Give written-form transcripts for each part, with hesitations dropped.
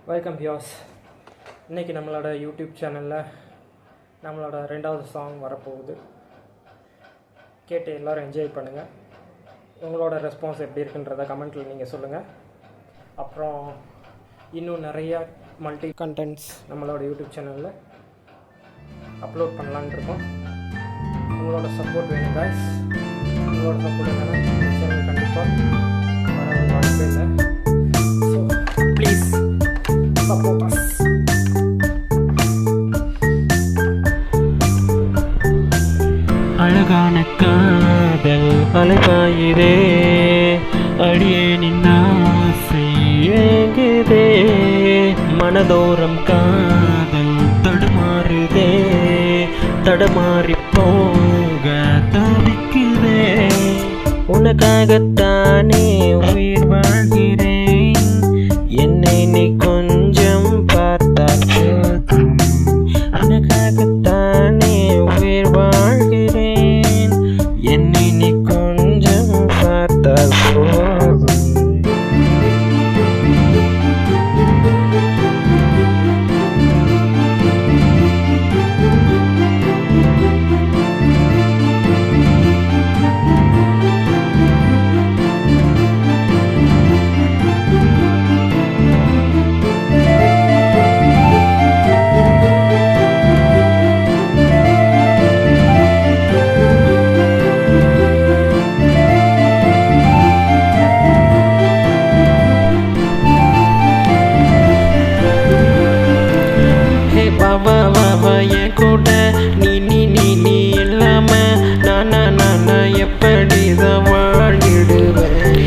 Welcome viewers. இன்றைக்கி நம்மளோட YouTube சேனலில் நம்மளோட 2வது சாங் வரப்போகுது. கேட்டு எல்லோரும் என்ஜாய் பண்ணுங்கள். உங்களோட ரெஸ்பான்ஸ் எப்படி இருக்குன்றத கமெண்ட்டில் நீங்கள் சொல்லுங்கள். அப்புறம் இன்னும் நிறையா மல்டி கண்டென்ட்ஸ் நம்மளோட யூடியூப் சேனலில் அப்லோட் பண்ணலான்னு இருக்கோம். உங்களோட சப்போர்ட் வேணும் காய்ஸ். உங்களோட சப்போர்ட் என்னன்னா சேனல் கண்டிப்பாக வர வாய்ப்பே இல்லை. So please support us. அழகான காதல் அலைபாயுதே, அடியே நின் ஆசை ஏங்குதே, மனதோரம் காதல் தடுமாறுதே, தடமாறி போக தவிக்குதே. உனக்காகத்தானே உயிர் வாழ்கிறேன், என்னை நீ கொஞ்சம் பார்த்தால் போதும். உனக்காகத்தானே உயிர் வாழ்கிறேன், என்னை நீ கொஞ்சம் பார்த்தால் போதும். என் கூட நீ நீ நீ நீ இல்லாம நானா எப்படிதான் வாழ்ந்துடுவேன்.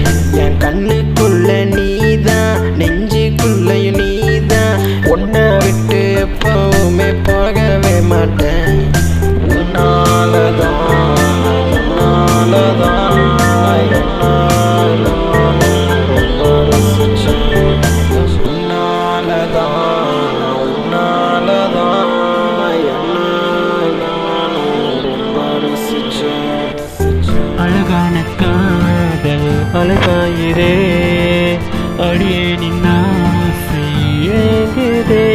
என் கண்ணுக்குள்ள நீதான், நெஞ்சுக்குள்ளையும் நீதான், ஒன்ன விட்டு எப்பவுமே போகவே மாட்டேன். உன்னாலதான் அழகான காதல் அலைபாயுதே, அடியே நின் ஆசை ஏங்குதே,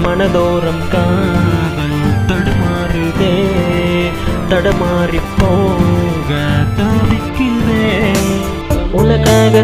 மனதோரம் காதல் தடுமாறுதே, தடமாறி போக தவிக்குதே. உனக்காக